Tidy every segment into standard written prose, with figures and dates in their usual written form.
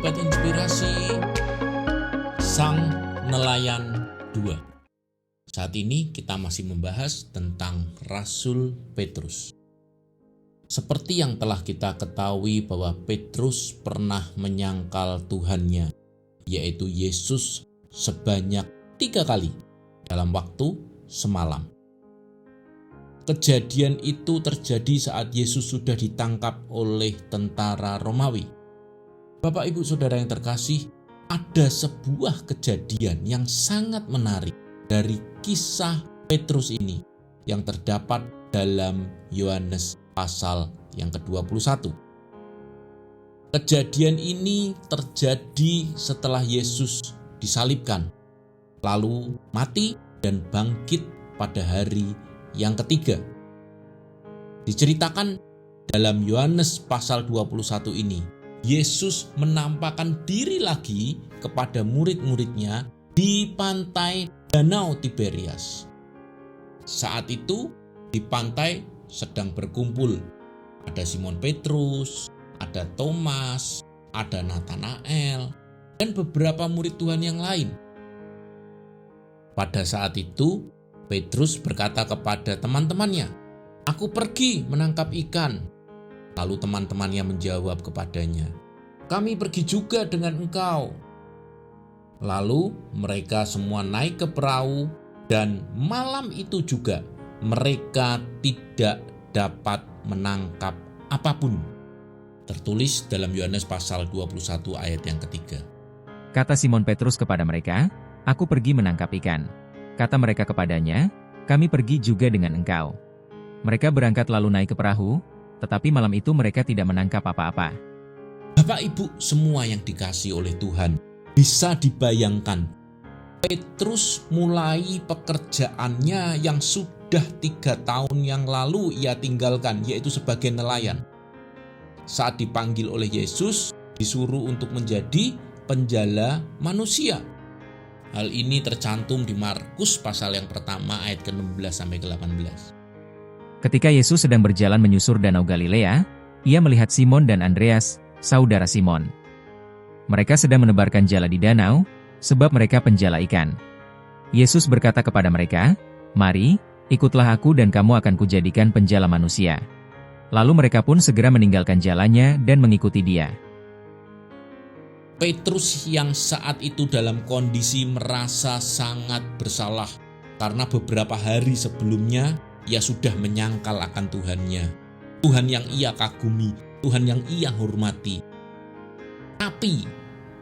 Sahabat Inspirasi, Sang Nelayan 2. Saat ini kita masih membahas tentang Rasul Petrus. Seperti yang telah kita ketahui bahwa Petrus pernah menyangkal Tuhannya, yaitu Yesus, sebanyak 3 kali dalam waktu semalam. Kejadian itu terjadi saat Yesus sudah ditangkap oleh tentara Romawi. Bapak, Ibu, Saudara yang terkasih, ada sebuah kejadian yang sangat menarik dari kisah Petrus ini yang terdapat dalam Yohanes pasal yang ke-21. Kejadian ini terjadi setelah Yesus disalibkan, lalu mati dan bangkit pada hari yang ketiga. Diceritakan dalam Yohanes pasal 21 ini, Yesus menampakkan diri lagi kepada murid-muridnya di pantai Danau Tiberias. Saat itu di pantai sedang berkumpul. Ada Simon Petrus, ada Thomas, ada Nathanael, dan beberapa murid Tuhan yang lain. Pada saat itu, Petrus berkata kepada teman-temannya, "Aku pergi menangkap ikan." Lalu teman-temannya menjawab kepadanya, "Kami pergi juga dengan engkau." Lalu mereka semua naik ke perahu dan malam itu juga mereka tidak dapat menangkap apapun. Tertulis dalam Yohanes pasal 21 ayat yang ketiga. Kata Simon Petrus kepada mereka, "Aku pergi menangkap ikan." Kata mereka kepadanya, "Kami pergi juga dengan engkau." Mereka berangkat lalu naik ke perahu, tetapi malam itu mereka tidak menangkap apa-apa. Bapak, Ibu, semua yang dikasihi oleh Tuhan, bisa dibayangkan Petrus mulai pekerjaannya yang sudah 3 tahun yang lalu ia tinggalkan, yaitu sebagai nelayan. Saat dipanggil oleh Yesus, disuruh untuk menjadi penjala manusia. Hal ini tercantum di Markus pasal yang pertama ayat ke-16 sampai ke-18. Ketika Yesus sedang berjalan menyusur Danau Galilea, ia melihat Simon dan Andreas, saudara Simon. Mereka sedang menebarkan jala di danau, sebab mereka penjala ikan. Yesus berkata kepada mereka, "Mari, ikutlah aku dan kamu akan kujadikan penjala manusia." Lalu mereka pun segera meninggalkan jalannya dan mengikuti dia. Petrus yang saat itu dalam kondisi merasa sangat bersalah karena beberapa hari sebelumnya ia sudah menyangkal akan Tuhannya, Tuhan yang ia kagumi, Tuhan yang ia hormati. Tapi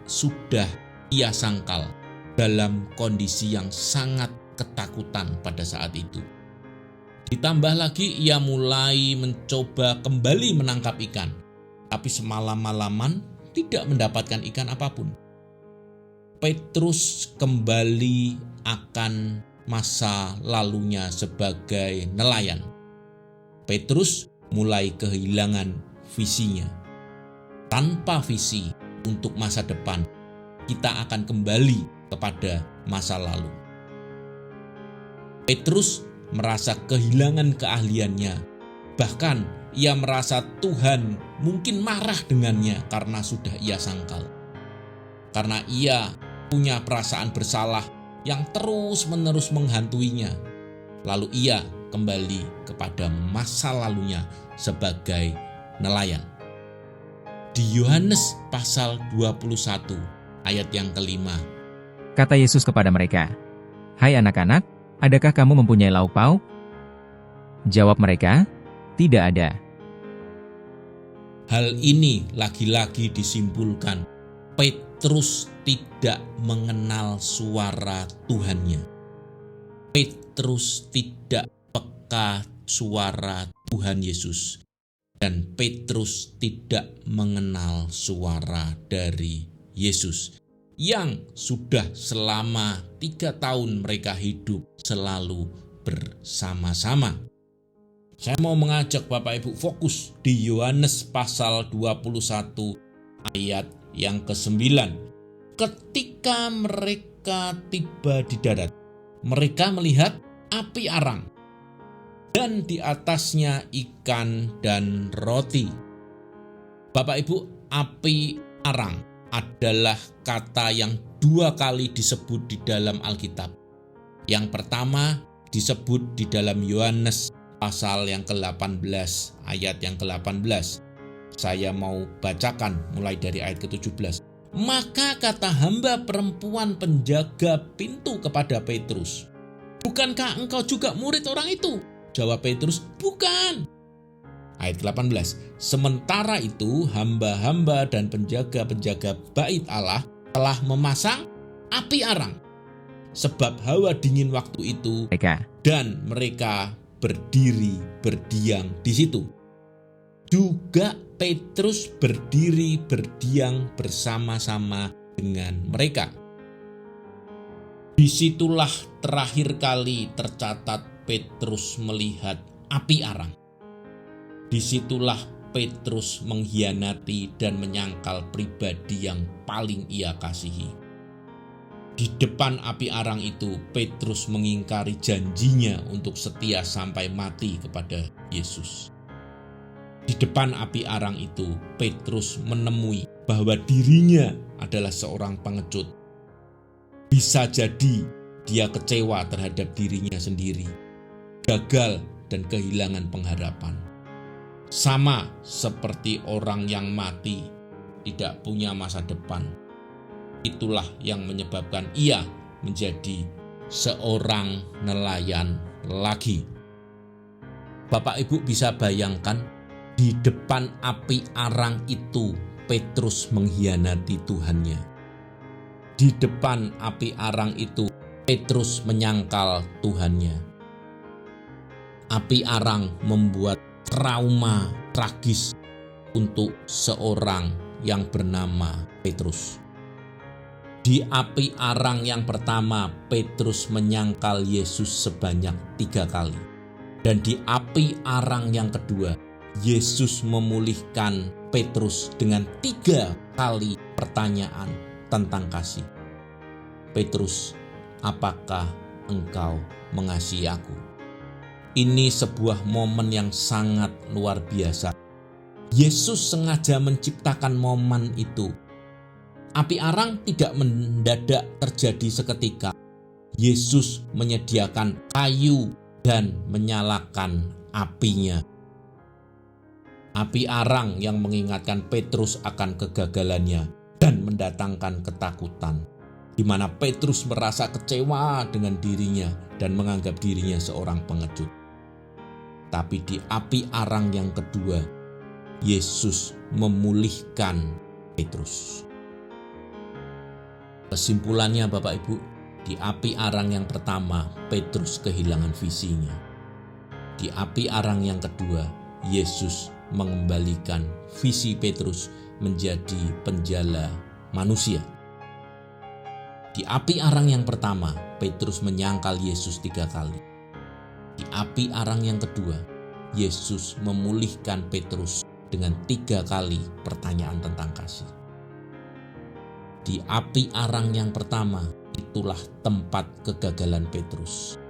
sudah ia sangkal dalam kondisi yang sangat ketakutan pada saat itu. Ditambah lagi ia mulai mencoba kembali menangkap ikan, tapi semalam-malaman tidak mendapatkan ikan apapun. Petrus kembali akan masa lalunya sebagai nelayan. Petrus mulai kehilangan visinya. Tanpa visi untuk masa depan, kita akan kembali kepada masa lalu. Petrus merasa kehilangan keahliannya. Bahkan ia merasa Tuhan mungkin marah dengannya karena sudah ia sangkal. Karena ia punya perasaan bersalah yang terus-menerus menghantuinya. Lalu ia kembali kepada masa lalunya sebagai nelayan. Di Yohanes pasal 21 ayat yang ke-5. Kata Yesus kepada mereka, "Hai anak-anak, adakah kamu mempunyai lauk pauk?" Jawab mereka, "Tidak ada." Hal ini lagi-lagi disimpulkan Petrus tidak mengenal suara Tuhannya. Petrus tidak peka suara Tuhan Yesus. Dan Petrus tidak mengenal suara dari Yesus yang sudah selama 3 tahun mereka hidup selalu bersama-sama. Saya mau mengajak Bapak Ibu fokus di Yohanes pasal 21 ayat yang ke-9. Ketika mereka tiba di darat, mereka melihat api arang dan di atasnya ikan dan roti. Bapak Ibu, api arang adalah kata yang 2 kali disebut di dalam Alkitab. Yang pertama disebut di dalam Yohanes pasal yang ke-18, ayat yang ke-18. Saya mau bacakan mulai dari ayat ke-17. Maka kata hamba perempuan penjaga pintu kepada Petrus, bukankah engkau juga murid orang itu? Jawab Petrus, bukan. Ayat ke-18. Sementara itu hamba-hamba dan penjaga-penjaga bait Allah telah memasang api arang, sebab hawa dingin waktu itu, dan mereka berdiri berdiam di situ. Juga Petrus berdiri berdiam bersama-sama dengan mereka. Disitulah terakhir kali tercatat Petrus melihat api arang. Disitulah Petrus mengkhianati dan menyangkal pribadi yang paling ia kasihi. Di depan api arang itu, Petrus mengingkari janjinya untuk setia sampai mati kepada Yesus. Di depan api arang itu, Petrus menemui bahwa dirinya adalah seorang pengecut. Bisa jadi dia kecewa terhadap dirinya sendiri, gagal dan kehilangan pengharapan. Sama seperti orang yang mati, tidak punya masa depan. Itulah yang menyebabkan ia menjadi seorang nelayan lagi. Bapak Ibu bisa bayangkan, di depan api arang itu Petrus mengkhianati Tuhannya. Di depan api arang itu Petrus menyangkal Tuhannya. Api arang membuat trauma tragis untuk seorang yang bernama Petrus. Di api arang yang pertama, Petrus menyangkal Yesus sebanyak 3 kali. Dan di api arang yang kedua, Yesus memulihkan Petrus dengan 3 kali pertanyaan tentang kasih. Petrus, apakah engkau mengasihi aku? Ini sebuah momen yang sangat luar biasa. Yesus sengaja menciptakan momen itu. Api arang tidak mendadak terjadi seketika. Yesus menyediakan kayu dan menyalakan apinya. Api arang yang mengingatkan Petrus akan kegagalannya dan mendatangkan ketakutan, di mana Petrus merasa kecewa dengan dirinya dan menganggap dirinya seorang pengecut. Tapi di api arang yang kedua, Yesus memulihkan Petrus. Kesimpulannya Bapak Ibu, di api arang yang pertama, Petrus kehilangan visinya. Di api arang yang kedua, Yesus mengembalikan visi Petrus menjadi penjala manusia. Di api arang yang pertama, Petrus menyangkal Yesus 3 kali. Di api arang yang kedua, Yesus memulihkan Petrus dengan 3 kali pertanyaan tentang kasih. Di api arang yang pertama, itulah tempat kegagalan Petrus.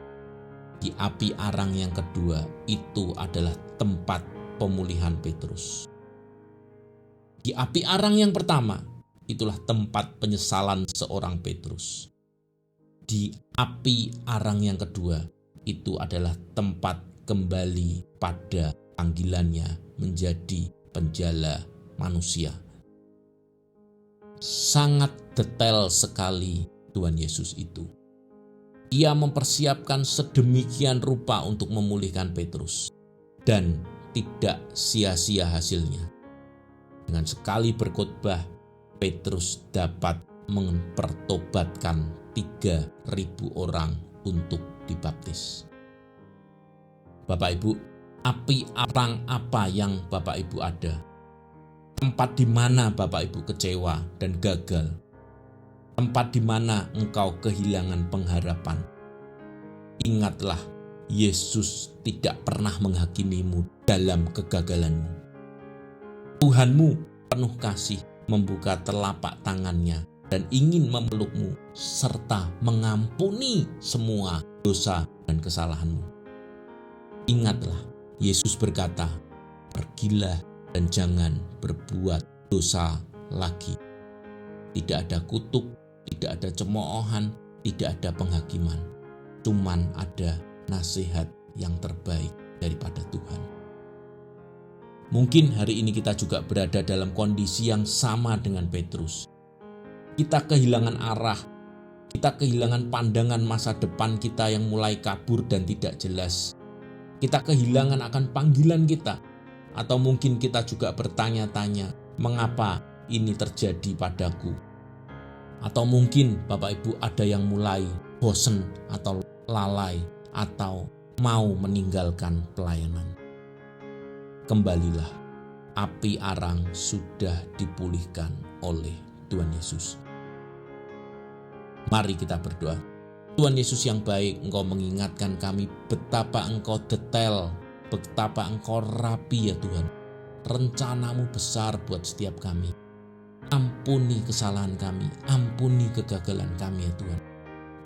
Di api arang yang kedua, itu adalah tempat pemulihan Petrus. Di api arang yang pertama, itulah tempat penyesalan seorang Petrus. Di api arang yang kedua, itu adalah tempat kembali pada panggilannya menjadi penjala manusia. Sangat detail sekali Tuhan Yesus itu. Ia mempersiapkan sedemikian rupa untuk memulihkan Petrus, dan tidak sia-sia hasilnya. Dengan sekali berkhotbah, Petrus dapat mempertobatkan 3.000 orang untuk dibaptis. Bapak Ibu, api arang apa yang Bapak Ibu ada? Tempat di mana Bapak Ibu kecewa dan gagal? Tempat di mana engkau kehilangan pengharapan? Ingatlah, Yesus tidak pernah menghakimimu dalam kegagalanmu. Tuhanmu penuh kasih, membuka telapak tangannya dan ingin memelukmu serta mengampuni semua dosa dan kesalahanmu. Ingatlah, Yesus berkata, "Pergilah dan jangan berbuat dosa lagi." Tidak ada kutuk, tidak ada cemoohan, tidak ada penghakiman. Cuman ada nasihat yang terbaik daripada Tuhan. Mungkin hari ini kita juga berada dalam kondisi yang sama dengan Petrus. Kita kehilangan arah, kita kehilangan pandangan masa depan kita yang mulai kabur dan tidak jelas. Kita kehilangan akan panggilan kita, atau mungkin kita juga bertanya-tanya, mengapa ini terjadi padaku? Atau mungkin Bapak Ibu ada yang mulai bosan atau lalai atau mau meninggalkan pelayanan. Kembalilah, api arang sudah dipulihkan oleh Tuhan Yesus. Mari kita berdoa. Tuhan Yesus yang baik, Engkau mengingatkan kami betapa Engkau detail, betapa Engkau rapi ya Tuhan. Rencanamu besar buat setiap kami. Ampuni kesalahan kami, ampuni kegagalan kami ya Tuhan.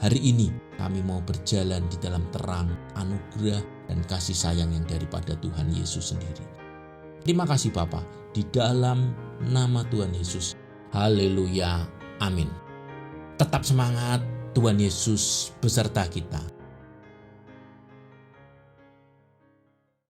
Hari ini kami mau berjalan di dalam terang, anugerah, dan kasih sayang yang daripada Tuhan Yesus sendiri. Terima kasih Bapa, di dalam nama Tuhan Yesus. Haleluya, amin. Tetap semangat, Tuhan Yesus beserta kita.